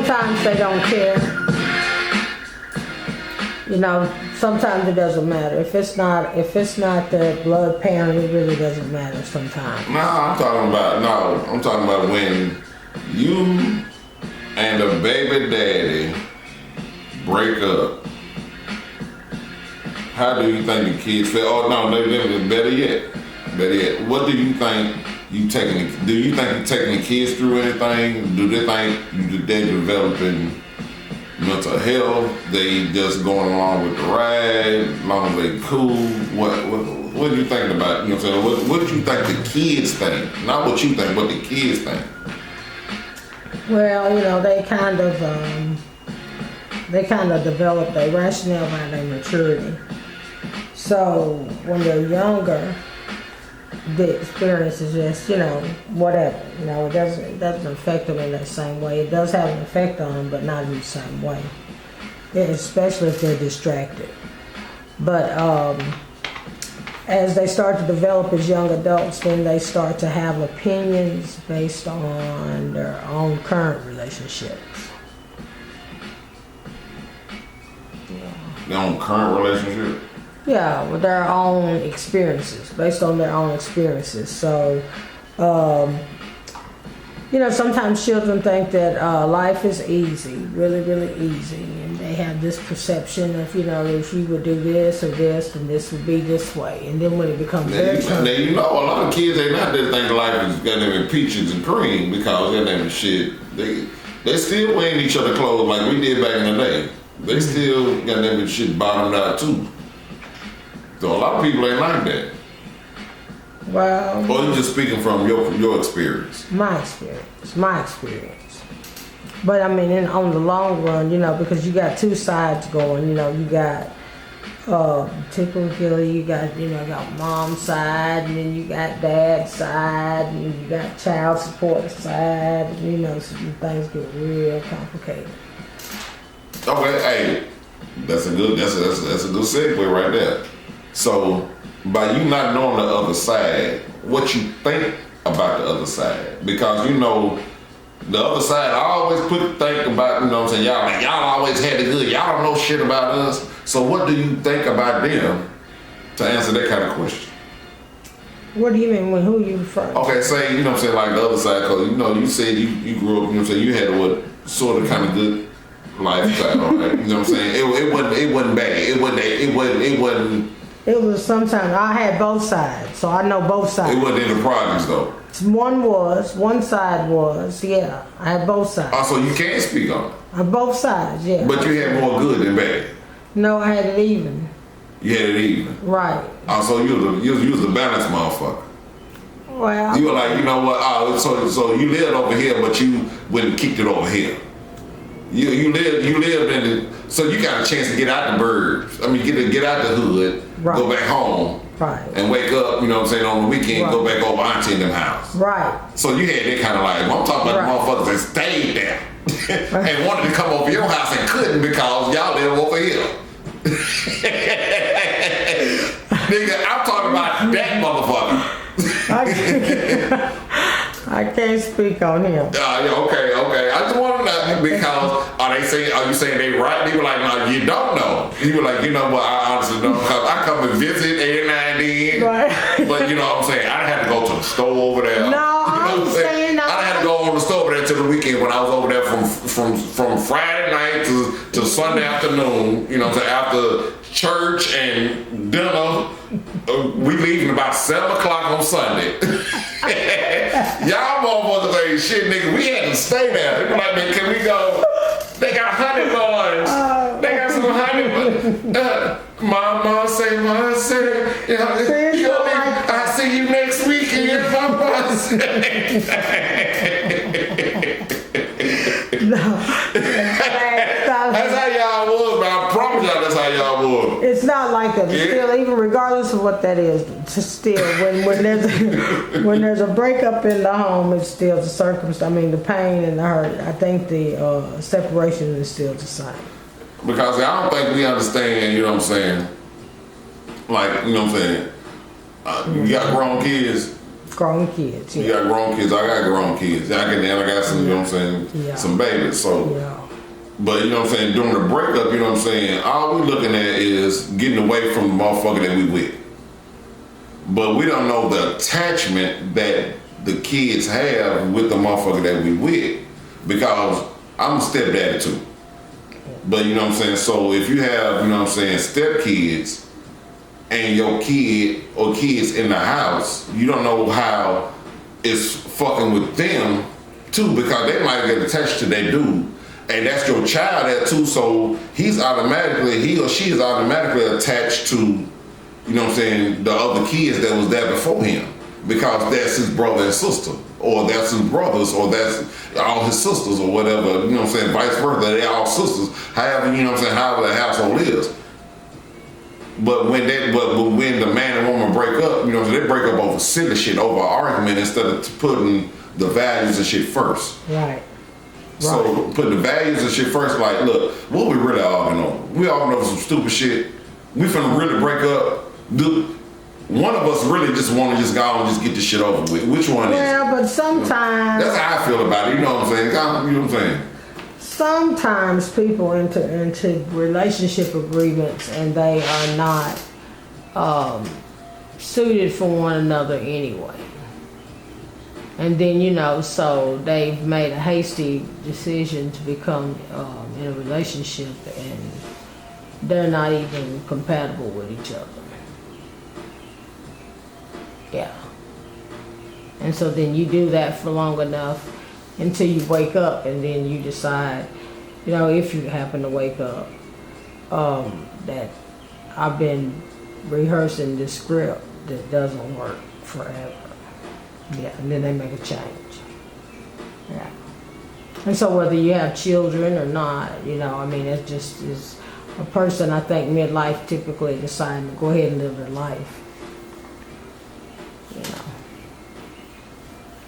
sometimes they don't care. You know, sometimes it doesn't matter. If it's not the blood parent, it really doesn't matter sometimes. I'm talking about when you and the baby daddy break up. How do you think the kids feel? Oh no, better yet. What do you think you taking the kids through anything? Do they think they developing mental health? They just going along with the ride, as long as they cool? What are you thinking about? You know what I'm saying? What do you think the kids think? Not what you think, what the kids think. Well, you know, they kind of develop their rationale by their maturity. So when they're younger, the experience is just, you know, whatever. You know, it doesn't affect them in that same way. It does have an effect on them, but not in the same way. Especially if they're distracted. But as they start to develop as young adults, then they start to have opinions based on their own current relationships. Their own current relationship? Yeah, with their own experiences, based on their own experiences. So, you know, sometimes children think that life is easy, really, really easy. And they have this perception of, you know, if you would do this or this, then this would be this way. And then when it becomes their turn. Now, you know, a lot of kids, they not just think life is goddamn peaches and cream because goddamn shit. They still wearing each other clothes like we did back in the day. They still goddamn shit bottomed out too. So a lot of people ain't like that. Well, or you just speaking from your experience? My experience. But I mean, on the long run, you know, because you got two sides going. You know, you got typically you got mom's side, and then you got dad's side, and you got child support side. And, you know, so things get real complicated. Okay, hey, that's a good segue right there. So, by you not knowing the other side, what you think about the other side? Because, you know, the other side, I always think about, you know what I'm saying, y'all always had it good, y'all don't know shit about us. So what do you think about them to answer that kind of question? What do you mean, who you referring to? Okay, say, you know what I'm saying, like the other side, because, you know, you said you grew up, you know what I'm saying, you had what sort of kind of good lifestyle, right? You know what I'm saying? It wasn't bad. It wasn't. It was sometimes I had both sides, so I know both sides. It wasn't in the projects though. One side was, yeah. I had both sides. Oh, so you can't speak on it. Both sides, yeah. But you had more good than bad. No, I had it even. You had it even. Right. Oh, so you was a balanced motherfucker. Well, you were like, you know what? Oh, so you lived over here, but you went and kicked it over here. You lived in the, so you got a chance to get out the burbs. I mean, get out the hood, right. Go back home, right, and wake up. You know what I'm saying, on the weekend, right. Go back over auntie in them house, right. So you had that kind of like, well, I'm talking about right. The motherfuckers that stayed there and wanted to come over your house and couldn't because y'all live over here. Nigga, I'm talking about that motherfucker. I can't speak on him. Okay. I just want to know because are you saying they right? You were like, no, you don't know. You were like, you know what? I honestly don't. Cause I come and visit every now and then. Right. But you know what I'm saying? I had to go to the store over there. No, I'm saying I had to go on the store over there till the weekend when I was over there from Friday night to Sunday afternoon. You know what I'm saying? After church and dinner. We leaving about 7 o'clock on Sunday. Y'all motherfuckers ain't shit, nigga. We had to stay there. They be like, man, can we go? They got honey buns. They got some honey buns. Mama say, you know, I'll see you next weekend, Mama say. No. That's how y'all was, man. I promise y'all that's how y'all was. It's not like that. It's still, even regardless of what that is, still when there's a breakup in the home, it's still the circumstance. I mean, the pain and the hurt. I think the separation is still the same. Because I don't think we understand. You know what I'm saying? Like, you know what I'm saying? You got grown kids. Grown kids. Yeah. You got grown kids. I got grown kids. I got some, you know what I'm saying, some babies. So, but you know what I'm saying, during the breakup, you know what I'm saying, all we looking at is getting away from the motherfucker that we with. But we don't know the attachment that the kids have with the motherfucker that we with, because I'm a stepdaddy too. But you know what I'm saying, so if you have, you know what I'm saying, stepkids and your kid or kids in the house, you don't know how it's fucking with them too, because they might get attached to their dude. And that's your child there too, so he or she is automatically attached to, you know what I'm saying, the other kids that was there before him, because that's his brother and sister, or that's his brothers, or that's all his sisters, or whatever, you know what I'm saying, vice versa, they all sisters, however, you know what I'm saying, however the household is. But when the man and woman break up, you know what I'm saying, they break up over silly shit, over an argument, instead of putting the values and shit first. Right. So put the values and shit first, like, look, what we really arguing over? We arguing over some stupid shit. We finna really break up. One of us really just want to just go and just get this shit over with. Which one is it? Well, but sometimes... That's how I feel about it, you know what I'm saying? You know what I'm saying? Sometimes people enter into relationship agreements and they are not suited for one another anyway. And then, you know, so they've made a hasty decision to become in a relationship, and they're not even compatible with each other. Yeah. And so then you do that for long enough until you wake up, and then you decide, you know, if you happen to wake up, that I've been rehearsing this script that doesn't work forever. Yeah, and then they make a change. Yeah. And so whether you have children or not, you know, I mean, it just is a person, I think, midlife typically deciding to go ahead and live their life. You know.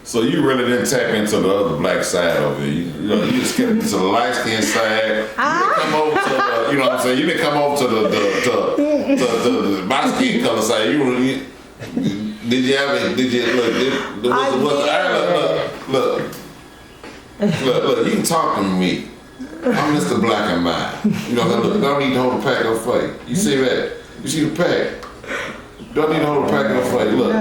So you really didn't tap into the other black side of it. You just kept into the light skin side. You didn't come over to the, you know what I'm saying? You didn't come over to the my skin color side. Did you look, you can talk to me. I'm Mr. Black and Mild. You know, look, don't need to hold a pack of fight. You see that? You see the pack? Don't need to hold a pack of fight. Look,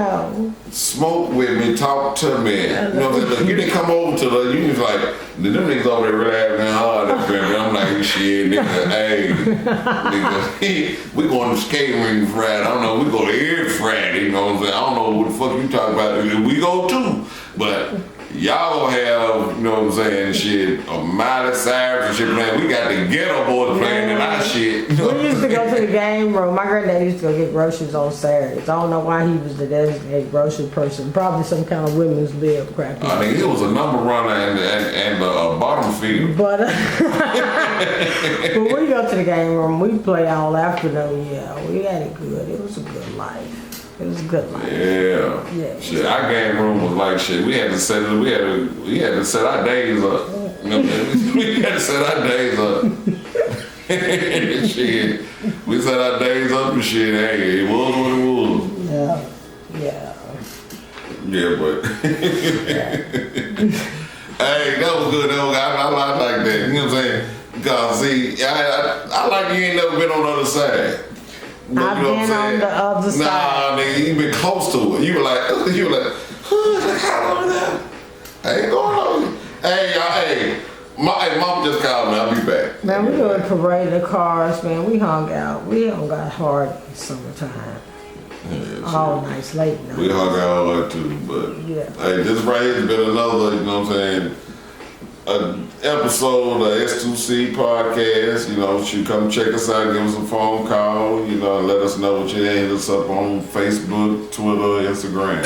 smoke with me, talk to me. You know what I'm saying? Look, you didn't come over to the, you was like, them niggas over there really having hard up there. I'm like, shit, nigga, hey, nigga, we going to skating ring Friday. I don't know, we go to every Friday, you know what I'm saying? I don't know what the fuck you talking about. We go too, but y'all gonna have, you know what I'm saying, shit, a Miley Cyrus and shit playing. We got the ghetto boys playing in our shit. We used to go to the game room. My granddad used to go get groceries on Saturdays. I don't know why he was the designated grocery person. Probably some kind of women's lib crap. I mean, he was a number runner and a bottom feeder. But when we go to the game room, we play all afternoon. Yeah, we had it good. It was a good life. It was a good life. Yeah. Shit, our game room was like shit. We had to set our days up. You know what I mean? We had to set our days up. Shit. We set our days up and shit. Hey, it was what it was. Yeah. Yeah, but hey, that was good. I like that. You know what I'm saying? Because see, I like you ain't never been on the other side. I've been on the other side. Nah, nigga, you been close to it. You were like, how long that? I ain't going on. Hey, mom just called me. I'll be back. Man, we go to parade the cars, man. We hung out. We hung out hard in summertime. Yeah, all nights, late night. We hung out all night too, but hey, this right here has been another, you know what I'm saying, an episode of S2C podcast. You know, you come check us out, give us a phone call, you know, and let us know what you hit us up on Facebook, Twitter, Instagram.